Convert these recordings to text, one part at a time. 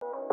How's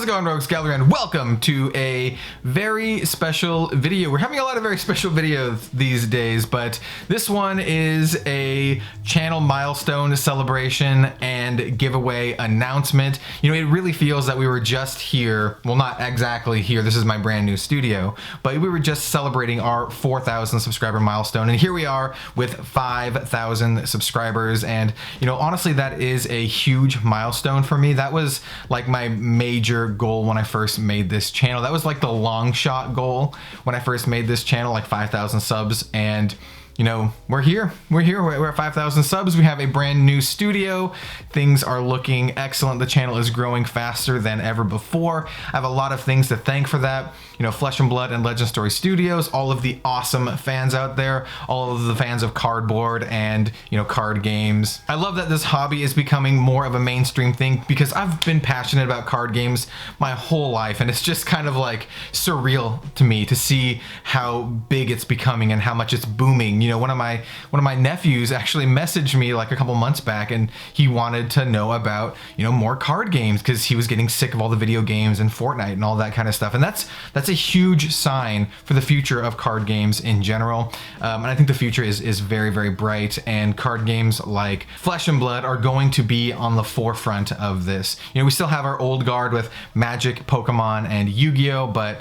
it going, Rogues Gallery, and welcome to a very special video. We're having a lot of very special videos these days, but this one is a channel milestone celebration and giveaway announcement. You know, it really feels that we were just here, well, not exactly here, this is my brand new studio, but we were just celebrating our 4,000 subscriber milestone, and here we are with 5,000 subscribers. And you know, honestly, that is a huge milestone for me. That was like my major goal when I first made this channel. That was like the long shot goal when I first made this channel, like 5,000 subs. And you know, we're here. We're at 5,000 subs. We have a brand new studio. Things are looking excellent. The channel is growing faster than ever before. I have a lot of things to thank for that. You know, Flesh and Blood and Legend Story Studios, all of the awesome fans out there, all of the fans of cardboard and, you know, card games. I love that this hobby is becoming more of a mainstream thing because I've been passionate about card games my whole life, and it's just kind of like surreal to me to see how big it's becoming and how much it's booming. You know, one of my nephews actually messaged me like a couple months back, and he wanted to know about, you know, more card games because he was getting sick of all the video games and Fortnite and all that kind of stuff. And that's a huge sign for the future of card games in general. And I think the future is very, very bright, and card games like Flesh and Blood are going to be on the forefront of this. You know, we still have our old guard with Magic, Pokemon, and Yu-Gi-Oh, but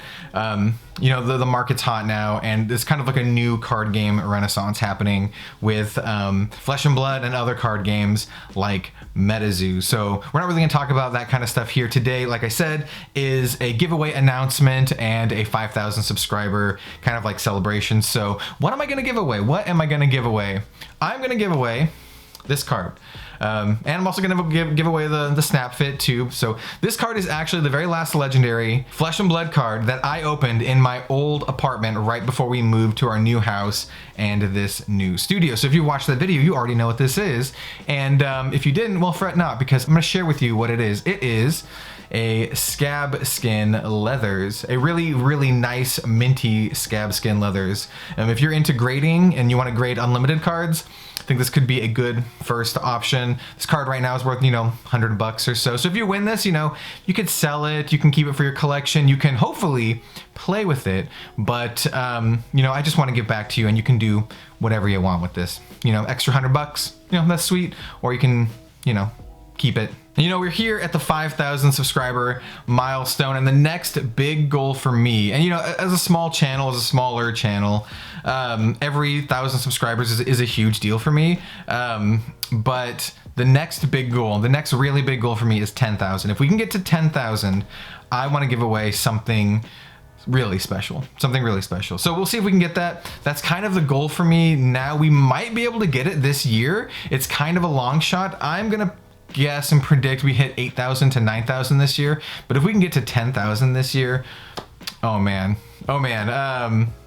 you know, the market's hot now, and there's kind of like a new card game renaissance happening with Flesh and Blood and other card games like MetaZoo. So we're not really gonna talk about that kind of stuff here today. Like I said, is a giveaway announcement and a 5,000 subscriber kind of like celebration. So what am I gonna give away? What am I gonna give away? I'm gonna give away this card. And I'm also going to give away the Snap Fit too. So this card is actually the very last legendary Flesh and Blood card that I opened in my old apartment right before we moved to our new house and this new studio. So if you watched that video, you already know what this is. And if you didn't, well, fret not, because I'm going to share with you what it is. It is a scab skin leathers, a really, really nice minty scab skin leathers. If you're into grading and you want to grade unlimited cards, I think this could be a good first option. This card right now is worth, you know, 100 bucks or so. So if you win this, you know, you could sell it, you can keep it for your collection, you can hopefully play with it. But, you know, I just want to give back to you, and you can do whatever you want with this. You know, extra 100 bucks, you know, that's sweet. Or you can, you know, keep it. You know, we're here at the 5,000 subscriber milestone, and the next big goal for me, and you know, as a small channel, as a smaller channel, every 1,000 subscribers is a huge deal for me. But the next big goal, the next really big goal for me is 10,000. If we can get to 10,000, I want to give away something really special, something really special. So we'll see if we can get that. That's kind of the goal for me now. We might be able to get it this year. It's kind of a long shot. I'm gonna guess and predict we hit 8,000 to 9,000 this year, but if we can get to 10,000 this year, oh man,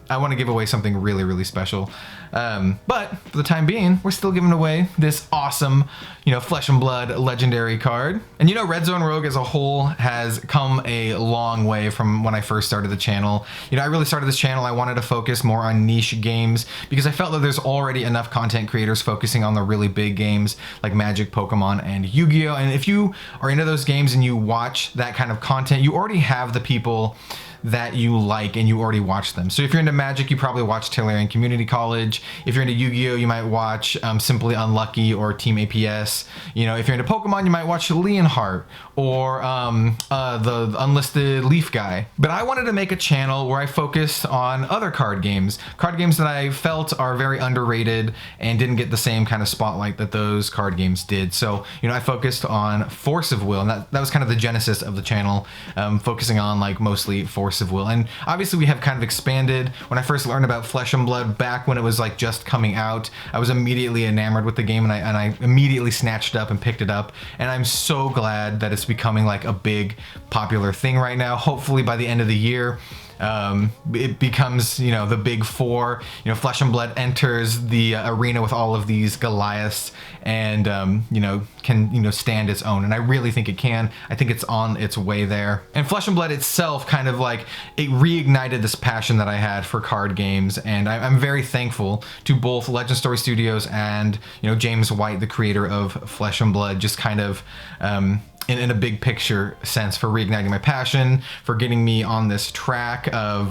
I want to give away something really, really special. But for the time being, we're still giving away this awesome, you know, Flesh and Blood legendary card. And you know, Red Zone Rogue as a whole has come a long way from when I first started the channel. You know, I really started this channel, I wanted to focus more on niche games because I felt that there's already enough content creators focusing on the really big games like Magic, Pokemon, and Yu-Gi-Oh! And if you are into those games and you watch that kind of content, you already have the people that you like and you already watch them. So if you're into Magic, you probably watch Tyree Community College. If you're into Yu-Gi-Oh, you might watch Simply Unlucky or Team APS. You know, if you're into Pokemon, you might watch Leonhardt or the Unlisted Leaf Guy. But I wanted to make a channel where I focused on other card games that I felt are very underrated and didn't get the same kind of spotlight that those card games did. So, you know, I focused on Force of Will, and that was kind of the genesis of the channel, focusing on like mostly Force of Will. And obviously we have kind of expanded. When I first learned about Flesh and Blood back when it was like just coming out, I was immediately enamored with the game, and I immediately snatched it up and picked it up. And I'm so glad that it's becoming like a big popular thing right now. Hopefully by the end of the year, it becomes, you know, the big four. You know, Flesh and Blood enters the arena with all of these Goliaths and, you know, can, you know, stand its own. And I really think it can. I think it's on its way there. And Flesh and Blood itself kind of like, it reignited this passion that I had for card games. And I'm very thankful to both Legend Story Studios and, you know, James White, the creator of Flesh and Blood, just kind of, in a big picture sense, for reigniting my passion, for getting me on this track of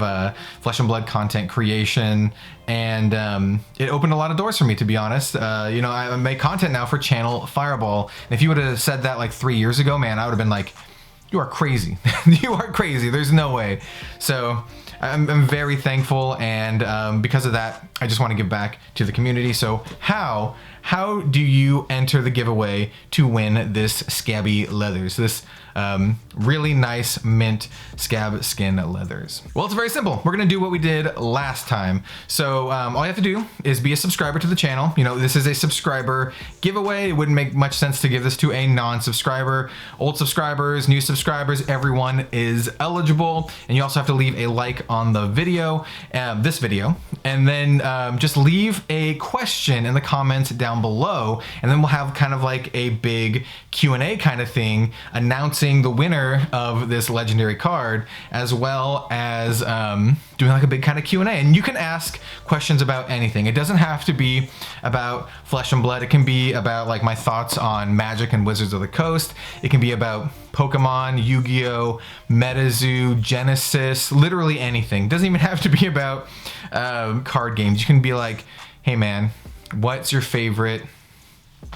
Flesh and Blood content creation. And it opened a lot of doors for me, to be honest. You know, I make content now for Channel Fireball. And if you would have said that like 3 years ago, man, I would have been like, you are crazy. You are crazy. There's no way. So I'm very thankful. And because of that, I just want to give back to the community. So how do you enter the giveaway to win this Scabby Leathers? This really nice mint scab skin leathers. Well, it's very simple. We're gonna do what we did last time. So all you have to do is be a subscriber to the channel. You know, this is a subscriber giveaway. It wouldn't make much sense to give this to a non-subscriber. Old subscribers, new subscribers, everyone is eligible. And you also have to leave a like on the video, this video, and then just leave a question in the comments down below, and then we'll have kind of like a big Q&A kind of thing announcing the winner of this legendary card, as well as doing like a big kind of Q&A. And you can ask questions about anything. It doesn't have to be about Flesh and Blood. It can be about like my thoughts on Magic and Wizards of the Coast. It can be about Pokemon, Yu-Gi-Oh, MetaZoo, Genesis, literally anything. It doesn't even have to be about card games. You can be like, hey man, what's your favorite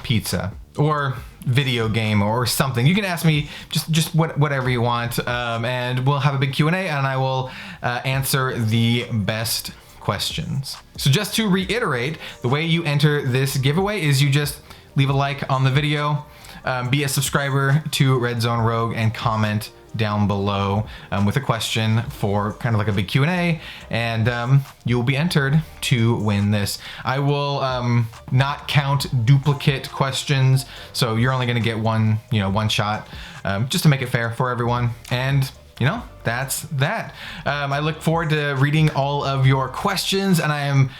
pizza or video game or something? You can ask me just whatever you want, and we'll have a big Q&A, and I will answer the best questions. So just to reiterate, the way you enter this giveaway is you just leave a like on the video, be a subscriber to Red Zone Rogue, and comment down below with a question for kind of like a big Q&A, and you will be entered to win this. I will not count duplicate questions, so you're only going to get one, you know, one shot, just to make it fair for everyone. And you know, that's that. I look forward to reading all of your questions, and I am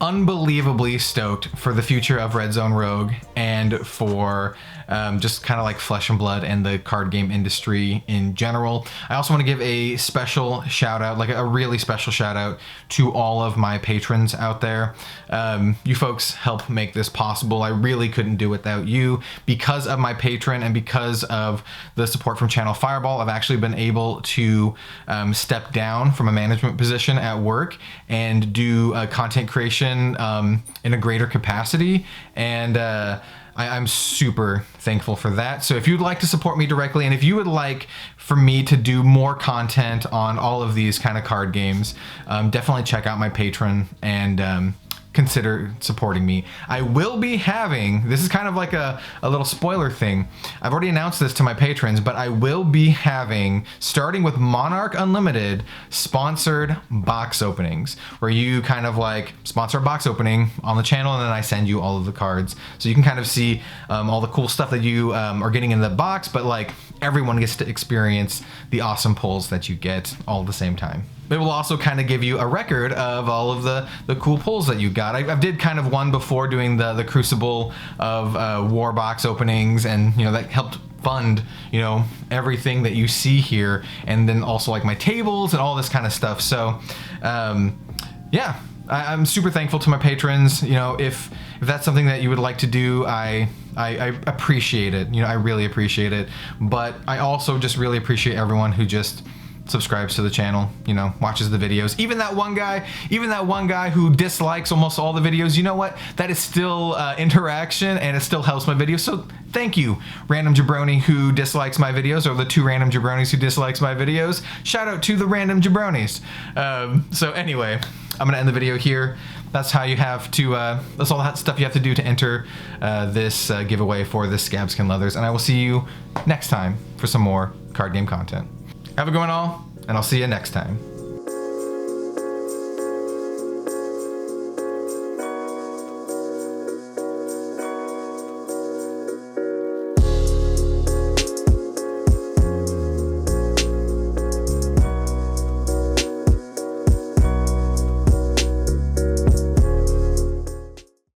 unbelievably stoked for the future of Red Zone Rogue and for just kind of like Flesh and Blood and the card game industry in general. I also want to give a special shout out, like a really special shout out to all of my patrons out there. You folks help make this possible. I really couldn't do it without you. Because of my patron and because of the support from Channel Fireball, I've actually been able to step down from a management position at work and do content creation in a greater capacity, and I'm super thankful for that. So if you'd like to support me directly, and if you would like for me to do more content on all of these kind of card games, definitely check out my Patreon and consider supporting me. I will be having, this is kind of like a little spoiler thing. I've already announced this to my patrons, but I will be having, starting with Monarch Unlimited, sponsored box openings, where you kind of like sponsor a box opening on the channel, and then I send you all of the cards. So you can kind of see all the cool stuff that you are getting in the box, but like everyone gets to experience the awesome pulls that you get all at the same time. It will also kind of give you a record of all of the cool pulls that you got. I did kind of one before doing the Crucible of War box openings, and you know that helped fund, you know, everything that you see here, and then also like my tables and all this kind of stuff. So yeah, I'm super thankful to my patrons. You know, if that's something that you would like to do, I appreciate it. You know, I really appreciate it. But I also just really appreciate everyone who just subscribes to the channel, you know, watches the videos. Even that one guy who dislikes almost all the videos, you know what? That is still interaction, and it still helps my videos. So thank you, random jabroni who dislikes my videos, or the 2 random jabronis who dislikes my videos. Shout out to the random jabronis. So anyway, I'm gonna end the video here. That's how you have to, that's all that stuff you have to do to enter this giveaway for this Scabskin Leathers. And I will see you next time for some more card game content. Have a good one all, and I'll see you next time.